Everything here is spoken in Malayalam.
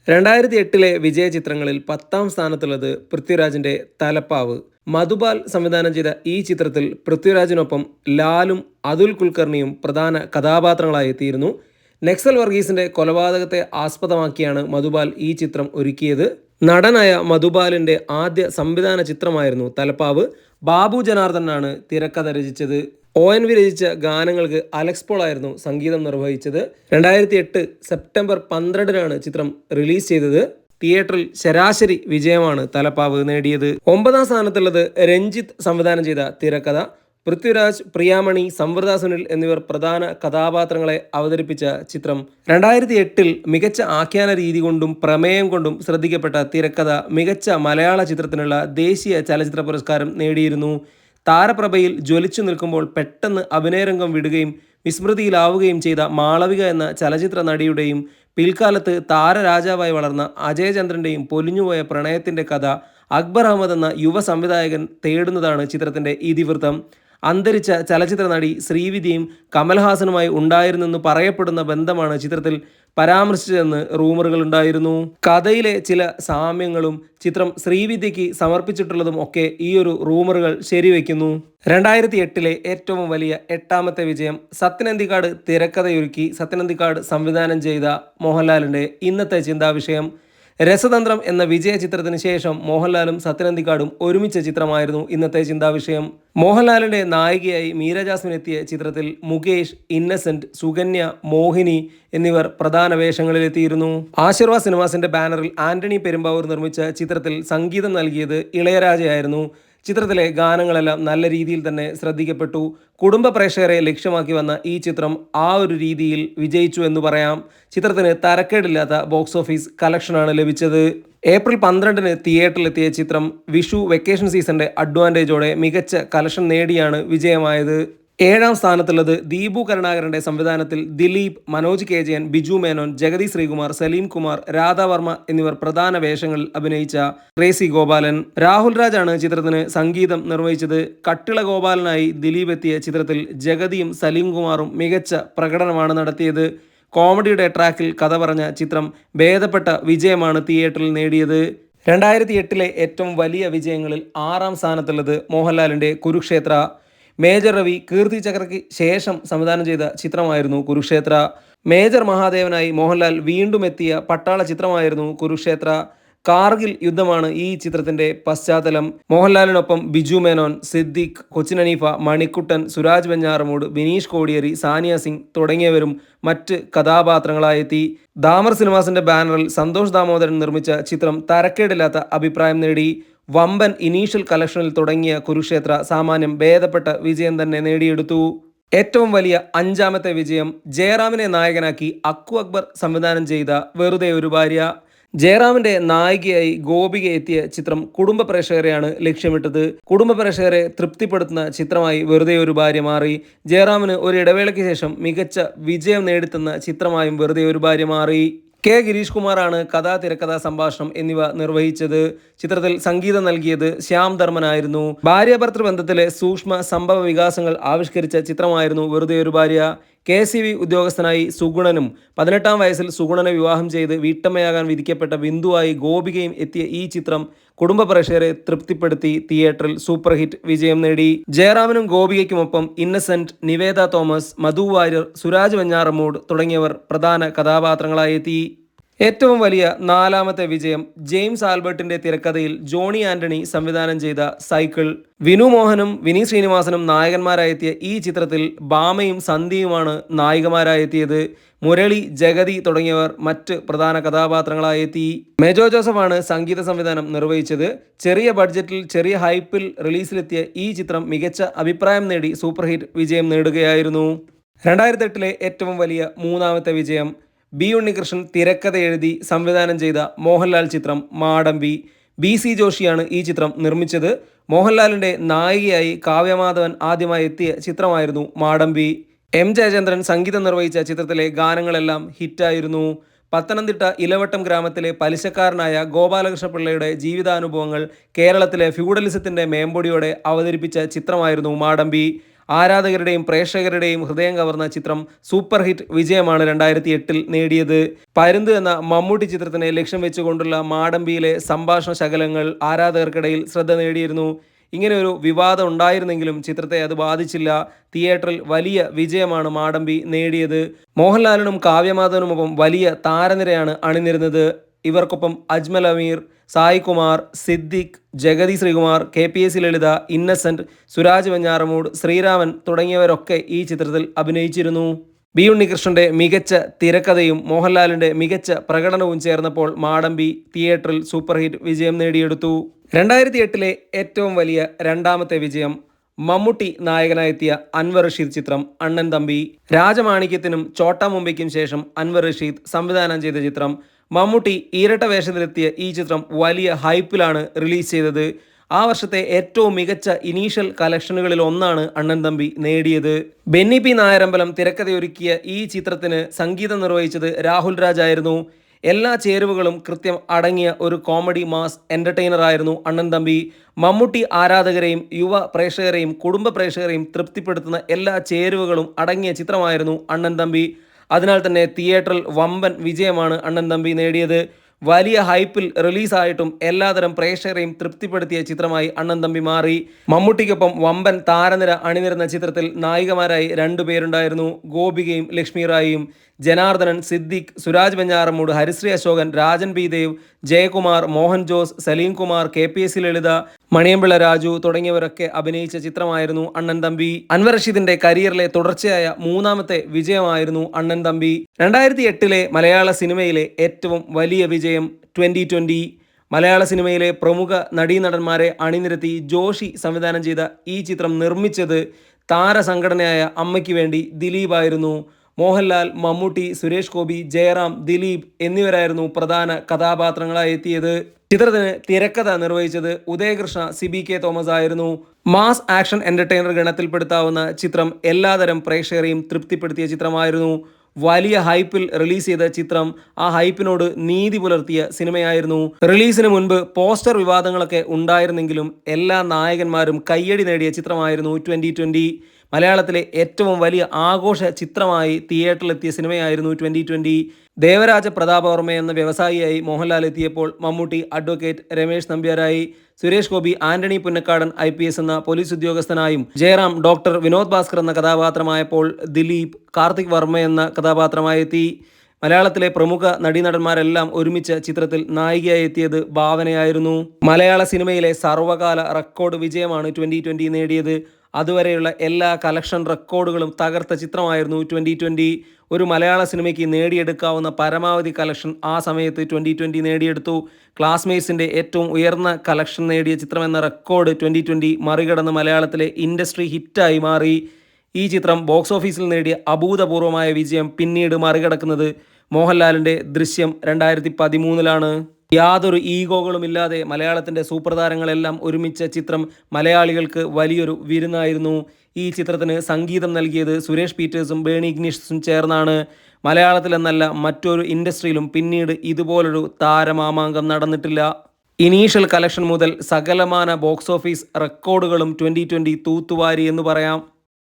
2008 വിജയ ചിത്രങ്ങളിൽ 10ാം സ്ഥാനത്തുള്ളത് പൃഥ്വിരാജിന്റെ തലപ്പാവ്. മധുപാൽ സംവിധാനം ചെയ്ത ഈ ചിത്രത്തിൽ പൃഥ്വിരാജിനൊപ്പം ലാലും അതുൽ കുൽക്കർണിയും പ്രധാന കഥാപാത്രങ്ങളായി എത്തിയിരുന്നു. നക്സൽ വർഗീസിന്റെ കൊലപാതകത്തെ ആസ്പദമാക്കിയാണ് മധുപാൽ ഈ ചിത്രം ഒരുക്കിയത്. നടനായ മധുപാലിന്റെ ആദ്യ സംവിധാന ചിത്രമായിരുന്നു തലപ്പാവ്. ബാബു ജനാർദ്ദനാണ് തിരക്കഥ രചിച്ചത്. ONV രചിച്ച ഗാനങ്ങൾക്ക് അലക്സ് പോൾ ആയിരുന്നു സംഗീതം നിർവഹിച്ചത്. 2008 സെപ്റ്റംബർ 12-നാണ് ചിത്രം റിലീസ് ചെയ്തത്. തിയേറ്ററിൽ ശരാശരി വിജയമാണ് തലപ്പാവ് നേടിയത്. 9ാം സ്ഥാനത്തുള്ളത് രഞ്ജിത്ത് സംവിധാനം ചെയ്ത തിരക്കഥ. പൃഥ്വിരാജ്, പ്രിയാമണി, സംവൃത സുനിൽ എന്നിവർ പ്രധാന കഥാപാത്രങ്ങളെ അവതരിപ്പിച്ച ചിത്രം. 2008 മികച്ച ആഖ്യാന രീതി കൊണ്ടും പ്രമേയം കൊണ്ടും ശ്രദ്ധിക്കപ്പെട്ട തിരക്കഥ മികച്ച മലയാള ചിത്രത്തിനുള്ള ദേശീയ ചലച്ചിത്ര പുരസ്കാരം നേടിയിരുന്നു. താരപ്രഭയിൽ ജ്വലിച്ചു നിൽക്കുമ്പോൾ പെട്ടെന്ന് അഭിനയരംഗം വിടുകയും വിസ്മൃതിയിലാവുകയും ചെയ്ത മാളവിക എന്ന ചലച്ചിത്ര നടിയുടെയും പിൽക്കാലത്ത് താരരാജാവായി വളർന്ന അജയചന്ദ്രൻ്റെയും പൊലിഞ്ഞുപോയ പ്രണയത്തിൻ്റെ കഥ അക്ബർ അഹമ്മദ് എന്ന യുവ സംവിധായകൻ തേടുന്നതാണ് ചിത്രത്തിൻ്റെ ഇതിവൃത്തം. അന്തരിച്ച ചലച്ചിത്ര നടി ശ്രീവിദ്യയും കമൽഹാസനുമായി ഉണ്ടായിരുന്നെന്ന് പറയപ്പെടുന്ന ബന്ധമാണ് ചിത്രത്തിൽ പരാമർശിച്ചതെന്ന് റൂമറുകളുണ്ടായിരുന്നു. കഥയിലെ ചില സാമ്യങ്ങളും ചിത്രം ശ്രീവിദ്യയ്ക്ക് സമർപ്പിച്ചിട്ടുള്ളതും ഒക്കെ ഈയൊരു റൂമറുകൾ ശരിവെക്കുന്നു. 2008 ഏറ്റവും വലിയ 8ാമത്തെ വിജയം. സത്യനന്തിക്കാട് തിരക്കഥയൊരുക്കി സത്യനന്തിക്കാട് സംവിധാനം ചെയ്ത മോഹൻലാലിൻ്റെ ഇന്നത്തെ ചിന്താവിഷയം. രസതന്ത്രം എന്ന വിജയ ചിത്രത്തിന് ശേഷം മോഹൻലാലും സത്യനന്തിക്കാടും ഒരുമിച്ച ചിത്രമായിരുന്നു ഇന്നത്തെ ചിന്താവിഷയം. മോഹൻലാലിന്റെ നായികയായി മീര ജാസ്മിൻ എത്തിയ ചിത്രത്തിൽ മുകേഷ്, ഇന്നസെന്റ്, സുകന്യ, മോഹിനി എന്നിവർ പ്രധാന വേഷങ്ങളിലെത്തിയിരുന്നു. ആശീർവാദ് സിനിമാസിന്റെ ബാനറിൽ ആന്റണി പെരുമ്പാവൂർ നിർമ്മിച്ച ചിത്രത്തിൽ സംഗീതം നൽകിയത് ഇളയരാജയായിരുന്നു. ചിത്രത്തിലെ ഗാനങ്ങളെല്ലാം നല്ല രീതിയിൽ തന്നെ ശ്രദ്ധിക്കപ്പെട്ടു. കുടുംബ പ്രേക്ഷകരെ ലക്ഷ്യമാക്കി വന്ന ഈ ചിത്രം ആ ഒരു രീതിയിൽ വിജയിച്ചു എന്ന് പറയാം. ചിത്രത്തിന് തരക്കേടില്ലാത്ത ബോക്സ് ഓഫീസ് കളക്ഷനാണ് ലഭിച്ചത്. ഏപ്രിൽ 12-ന് തിയേറ്ററിലെത്തിയ ചിത്രം വിഷു വെക്കേഷൻ സീസണിന്റെ അഡ്വാൻറ്റേജോടെ മികച്ച കളക്ഷൻ നേടിയാണ് വിജയമായത്. 7ാം സ്ഥാനത്തുള്ളത് ദീപു കരുണാകരന്റെ സംവിധാനത്തിൽ ദിലീപ്, മനോജ് KJN, ബിജു മേനോൻ, ജഗതി ശ്രീകുമാർ, സലീം കുമാർ, രാധാവർമ്മ എന്നിവർ പ്രധാന വേഷങ്ങളിൽ അഭിനയിച്ച ട്രേസി ഗോപാലൻ. രാഹുൽ രാജാണ് ചിത്രത്തിന് സംഗീതം നിർവഹിച്ചത്. കട്ടിള ഗോപാലനായി ദിലീപ് എത്തിയ ചിത്രത്തിൽ ജഗതിയും സലീം കുമാറും മികച്ച പ്രകടനമാണ് നടത്തിയത്. കോമഡിയുടെ ട്രാക്കിൽ കഥ പറഞ്ഞ ചിത്രം ഭേദപ്പെട്ട വിജയമാണ് തിയേറ്ററിൽ നേടിയത്. 2008 ഏറ്റവും വലിയ വിജയങ്ങളിൽ 6ാം സ്ഥാനത്തുള്ളത് മോഹൻലാലിന്റെ കുരുക്ഷേത്ര. മേജർ രവി, കീർത്തി ചക്രയ്ക്ക് ശേഷം സംവിധാനം ചെയ്ത ചിത്രമായിരുന്നു കുരുക്ഷേത്ര. മേജർ മഹാദേവനായി മോഹൻലാൽ വീണ്ടും എത്തിയ പട്ടാള ചിത്രമായിരുന്നു കുരുക്ഷേത്ര. കാർഗിൽ യുദ്ധമാണ് ഈ ചിത്രത്തിന്റെ പശ്ചാത്തലം. മോഹൻലാലിനൊപ്പം ബിജു മേനോൻ, സിദ്ദിഖ്, കൊച്ചിൻ ഹനീഫ, മണിക്കുട്ടൻ, സുരാജ് വെഞ്ഞാറമൂട്, ബിനീഷ് കോടിയേരി, സാനിയ സിംഗ് തുടങ്ങിയവരും മറ്റ് കഥാപാത്രങ്ങളായെത്തി. ദാമർ സിനിമാസിന്റെ ബാനറിൽ സന്തോഷ് ദാമോദരൻ നിർമ്മിച്ച ചിത്രം തരക്കേടില്ലാത്ത അഭിപ്രായം നേടി. വമ്പൻ ഇനീഷ്യൽ കളക്ഷനിൽ തുടങ്ങിയ കുരുക്ഷേത്ര സാമാന്യം ഭേദപ്പെട്ട വിജയം തന്നെ നേടിയെടുത്തു. ഏറ്റവും വലിയ 5ാമത്തെ വിജയം. ജയറാമിനെ നായകനാക്കി അക്കു അക്ബർ സംവിധാനം ചെയ്ത വെറുതെ ഒരു ഭാര്യ. ജയറാമിന്റെ നായികയായി ഗോപിക എത്തിയ ചിത്രം കുടുംബ പ്രേക്ഷകരെയാണ് ലക്ഷ്യമിട്ടത്. കുടുംബ പ്രേക്ഷകരെ തൃപ്തിപ്പെടുത്തുന്ന ചിത്രമായി വെറുതെ ഒരു ഭാര്യ മാറി. ജയറാമിന് ഒരു ഇടവേളയ്ക്ക് ശേഷം മികച്ച വിജയം നേടിത്തന്ന ചിത്രമായും വെറുതെ ഒരു ഭാര്യ മാറി. ഗിരീഷ് കുമാറാണ് കഥാ, തിരക്കഥാ, സംഭാഷണം എന്നിവ നിർവഹിച്ചത്. ചിത്രത്തിൽ സംഗീതം നൽകിയത് ശ്യാം ധർമ്മനായിരുന്നു. ഭാര്യാഭർത്തൃ ബന്ധത്തിലെ സൂക്ഷ്മ സംഭവ വികാസങ്ങൾ ആവിഷ്കരിച്ച ചിത്രമായിരുന്നു വെറുതെ ഒരു ഭാര്യ. KCV ഉദ്യോഗസ്ഥനായി സുഗുണനും 18ാം വയസ്സിൽ സുഗുണനെ വിവാഹം ചെയ്ത് വീട്ടമ്മയാകാൻ വിധിക്കപ്പെട്ട ബിന്ദുവായി ഗോപികയും എത്തിയ ഈ ചിത്രം കുടുംബ പ്രേക്ഷകരെ തൃപ്തിപ്പെടുത്തി തിയേറ്ററിൽ സൂപ്പർ ഹിറ്റ് വിജയം നേടി. ജയറാമിനും ഗോപികയ്ക്കുമൊപ്പം ഇന്നസെന്റ്, നിവേദ തോമസ്, മധു വാര്യർ, സുരാജ് വെഞ്ഞാറമൂട് തുടങ്ങിയവർ പ്രധാന കഥാപാത്രങ്ങളായി എത്തി. ഏറ്റവും വലിയ 4ാമത്തെ വിജയം. ജെയിംസ് ആൽബർട്ടിന്റെ തിരക്കഥയിൽ ജോണി ആന്റണി സംവിധാനം ചെയ്ത സൈക്കിൾ. വിനു മോഹനും വിനീത് ശ്രീനിവാസനും നായകന്മാരായെത്തിയ ഈ ചിത്രത്തിൽ ഭാമയും സന്ധ്യയുമാണ് നായികമാരായെത്തിയത്. മുരളി, ജഗതി തുടങ്ങിയവർ മറ്റ് പ്രധാന കഥാപാത്രങ്ങളായെത്തി. മെജോ ജോസഫാണ് സംഗീത സംവിധാനം നിർവഹിച്ചത്. ചെറിയ ബഡ്ജറ്റിൽ ചെറിയ ഹൈപ്പിൽ റിലീസിലെത്തിയ ഈ ചിത്രം മികച്ച അഭിപ്രായം നേടി സൂപ്പർ ഹിറ്റ് വിജയം നേടുകയായിരുന്നു. 2008 ഏറ്റവും വലിയ 3ാമത്തെ വിജയം. B. ഉണ്ണികൃഷ്ണൻ തിരക്കഥ എഴുതി സംവിധാനം ചെയ്ത മോഹൻലാൽ ചിത്രം മാടമ്പി. BC ജോഷിയാണ് ഈ ചിത്രം നിർമ്മിച്ചത്. മോഹൻലാലിന്റെ നായികയായി കാവ്യമാധവൻ ആദ്യമായി എത്തിയ ചിത്രമായിരുന്നു മാടമ്പി. M. ജയചന്ദ്രൻ സംഗീതം നിർവഹിച്ച ചിത്രത്തിലെ ഗാനങ്ങളെല്ലാം ഹിറ്റായിരുന്നു. പത്തനംതിട്ട ഇലവട്ടം ഗ്രാമത്തിലെ പലിശക്കാരനായ ഗോപാലകൃഷ്ണപിള്ളയുടെ ജീവിതാനുഭവങ്ങൾ കേരളത്തിലെ ഫ്യൂഡലിസത്തിന്റെ മേമ്പൊടിയോടെ അവതരിപ്പിച്ച ചിത്രമായിരുന്നു മാടമ്പി. ആരാധകരുടെയും പ്രേക്ഷകരുടെയും ഹൃദയം കവർന്ന ചിത്രം സൂപ്പർ ഹിറ്റ് വിജയമാണ് 2008 നേടിയത്. പരുന്ത് എന്ന മമ്മൂട്ടി ചിത്രത്തിനെ ലക്ഷ്യം വെച്ചുകൊണ്ടുള്ള മാടമ്പിയിലെ സംഭാഷണ ശകലങ്ങൾ ആരാധകർക്കിടയിൽ ശ്രദ്ധ നേടിയിരുന്നു. ഇങ്ങനെ ഒരു വിവാദം ഉണ്ടായിരുന്നെങ്കിലും ചിത്രത്തെ അത് ബാധിച്ചില്ല. തിയേറ്ററിൽ വലിയ വിജയമാണ് മാടമ്പി നേടിയത്. മോഹൻലാലിനും കാവ്യമാധവനുമൊപ്പം വലിയ താരനിരയാണ് അണിനിരുന്നത്. ഇവർക്കൊപ്പം അജ്മൽ അമീർ, സായി കുമാർ, സിദ്ദിഖ്, ജഗതി ശ്രീകുമാർ, KPSC ലളിത, ഇന്നസെന്റ്, സുരാജ് വെഞ്ഞാറമൂട്, ശ്രീരാമൻ തുടങ്ങിയവരൊക്കെ ഈ ചിത്രത്തിൽ അഭിനയിച്ചിരുന്നു. ബി ഉണ്ണികൃഷ്ണന്റെ മികച്ച തിരക്കഥയും മോഹൻലാലിന്റെ മികച്ച പ്രകടനവും ചേർന്നപ്പോൾ മാടമ്പി തിയേറ്ററിൽ സൂപ്പർ ഹിറ്റ് വിജയം നേടിയെടുത്തു. 2008 ഏറ്റവും വലിയ രണ്ടാമത്തെ വിജയം മമ്മൂട്ടി നായകനായെത്തിയ അൻവർ റഷീദ് ചിത്രം അണ്ണൻ തമ്പി. രാജമാണിക്യത്തിനും ചോട്ടാ മുംബൈക്കും ശേഷം അൻവർ റഷീദ് സംവിധാനം ചെയ്ത ചിത്രം. മമ്മൂട്ടി ഇരട്ട വേഷത്തിലെത്തിയ ഈ ചിത്രം വലിയ ഹൈപ്പിലാണ് റിലീസ് ചെയ്തത്. ആ വർഷത്തെ ഏറ്റവും മികച്ച ഇനീഷ്യൽ കളക്ഷനുകളിൽ ഒന്നാണ് അണ്ണൻ തമ്പി നേടിയത്. ബെന്നി പി നായരമ്പലം തിരക്കഥയൊരുക്കിയ ഈ ചിത്രത്തിന് സംഗീതം നിർവഹിച്ചത് രാഹുൽ രാജ് ആയിരുന്നു. എല്ലാ ചേരുവകളും കൃത്യം അടങ്ങിയ ഒരു കോമഡി മാസ് എൻ്റർടൈനർ ആയിരുന്നു അണ്ണൻ തമ്പി. മമ്മൂട്ടി ആരാധകരെയും യുവ പ്രേക്ഷകരെയും കുടുംബ പ്രേക്ഷകരെയും തൃപ്തിപ്പെടുത്തുന്ന എല്ലാ ചേരുവകളും അടങ്ങിയ ചിത്രമായിരുന്നു അണ്ണൻ തമ്പി. അതിനാൽ തന്നെ തിയേറ്ററിൽ വമ്പൻ വിജയമാണ് അണ്ണൻ തമ്പി നേടിയത്. വലിയ ഹൈപ്പിൽ റിലീസായിട്ടും എല്ലാതരം പ്രേക്ഷകരെയും തൃപ്തിപ്പെടുത്തിയ ചിത്രമായി അണ്ണൻ തമ്പി മാറി. മമ്മൂട്ടിക്കൊപ്പം വമ്പൻ താരനിര അണിനിരുന്ന ചിത്രത്തിൽ നായികമാരായി 2 പേരുണ്ടായിരുന്നു. ഗോപികയും ലക്ഷ്മി റായിയും. ജനാർദ്ദനൻ, സിദ്ദിഖ്, സുരാജ് വെഞ്ഞാറമൂട്, ഹരിശ്രീ അശോകൻ, രാജൻ പി ദേവ്, ജയകുമാർ, മോഹൻ ജോസ്, സലീം കുമാർ, KPSC ലളിത, മണിയമ്പിള്ള രാജു തുടങ്ങിയവരൊക്കെ അഭിനയിച്ച ചിത്രമായിരുന്നു അണ്ണൻ തമ്പി. അൻവർ റഷീദിന്റെ കരിയറിലെ തുടർച്ചയായ 3ാമത്തെ വിജയമായിരുന്നു അണ്ണൻ തമ്പി. 2008 മലയാള സിനിമയിലെ ഏറ്റവും വലിയ വിജയം 2020. മലയാള സിനിമയിലെ പ്രമുഖ നടീനടന്മാരെ അണിനിരത്തി ജോഷി സംവിധാനം ചെയ്ത ഈ ചിത്രം നിർമ്മിച്ചത് താരസംഘടനയായ അമ്മയ്ക്ക് വേണ്ടി ദിലീപായിരുന്നു. മോഹൻലാൽ, മമ്മൂട്ടി, സുരേഷ് ഗോപി, ജയറാം, ദിലീപ് എന്നിവരായിരുന്നു പ്രധാന കഥാപാത്രങ്ങളായി എത്തിയത്. ചിത്രത്തിന് തിരക്കഥ നിർവഹിച്ചത് ഉദയകൃഷ്ണ CBK തോമസ് ആയിരുന്നു. മാസ് ആക്ഷൻ എൻ്റർടൈനർ ഗണത്തിൽപ്പെടുത്താവുന്ന ചിത്രം എല്ലാതരം പ്രേക്ഷകരെയും തൃപ്തിപ്പെടുത്തിയ ചിത്രമായിരുന്നു. വലിയ ഹൈപ്പിൽ റിലീസ് ചെയ്ത ചിത്രം ആ ഹൈപ്പിനോട് നീതി പുലർത്തിയ സിനിമയായിരുന്നു. റിലീസിന് മുൻപ് പോസ്റ്റർ വിവാദങ്ങളൊക്കെ ഉണ്ടായിരുന്നെങ്കിലും എല്ലാ നായകന്മാരും കയ്യടി നേടിയ ചിത്രമായിരുന്നു 2020. മലയാളത്തിലെ ഏറ്റവും വലിയ ആഘോഷ ചിത്രമായി തിയേറ്ററിലെത്തിയ സിനിമയായിരുന്നു 2020. ദേവരാജ പ്രതാപവർമ്മ എന്ന വ്യവസായിയായി മോഹൻലാൽ എത്തിയപ്പോൾ മമ്മൂട്ടി അഡ്വക്കേറ്റ് രമേശ് നമ്പ്യാരായി, സുരേഷ് ഗോപി ആന്റണി പുന്നക്കാടൻ IPS എന്ന പോലീസ് ഉദ്യോഗസ്ഥനായും, ജയറാം ഡോക്ടർ വിനോദ് ഭാസ്കർ എന്ന കഥാപാത്രമായപ്പോൾ ദിലീപ് കാർത്തിക് വർമ്മ എന്ന കഥാപാത്രമായി എത്തി. മലയാളത്തിലെ പ്രമുഖ നടീനടന്മാരെല്ലാം ഒരുമിച്ച ചിത്രത്തിൽ നായികയായി എത്തിയത് ഭാവനയായിരുന്നു. മലയാള സിനിമയിലെ സർവകാല റെക്കോർഡ് വിജയമാണ് 2020 നേടിയത്. അതുവരെയുള്ള എല്ലാ കളക്ഷൻ റെക്കോർഡുകളും തകർത്ത ചിത്രമായിരുന്നു 2020. ഒരു മലയാള സിനിമയ്ക്ക് നേടിയെടുക്കാവുന്ന പരമാവധി കളക്ഷൻ ആ സമയത്ത് 2020 നേടിയെടുത്തു. ക്ലാസ്മേറ്റ്സിൻ്റെ ഏറ്റവും ഉയർന്ന കളക്ഷൻ നേടിയ ചിത്രമെന്ന റെക്കോർഡ് 2020 മറികടന്ന് മലയാളത്തിലെ ഇൻഡസ്ട്രി ഹിറ്റായി മാറി. ഈ ചിത്രം ബോക്സ് ഓഫീസിൽ നേടിയ അഭൂതപൂർവമായ വിജയം പിന്നീട് മറികടക്കുന്നത് മോഹൻലാലിൻ്റെ ദൃശ്യം 2013 യാതൊരു ഈഗോകളുമില്ലാതെ മലയാളത്തിൻ്റെ സൂപ്പർ താരങ്ങളെല്ലാം ഒരുമിച്ച ചിത്രം മലയാളികൾക്ക് വലിയൊരു വിരുന്നായിരുന്നു. ഈ ചിത്രത്തിന് സംഗീതം നൽകിയത് സുരേഷ് പീറ്റേഴ്സും ബേണി ഇഗ്നീഷ്യസും ചേർന്നാണ്. മലയാളത്തിലെന്നല്ല മറ്റൊരു ഇൻഡസ്ട്രിയിലും പിന്നീട് ഇതുപോലൊരു താരമാമാങ്കം നടന്നിട്ടില്ല. ഇനീഷ്യൽ കളക്ഷൻ മുതൽ സകലമാന ബോക്സ് ഓഫീസ് റെക്കോർഡുകളും 2020 തൂത്തുവാരി എന്ന് പറയാം.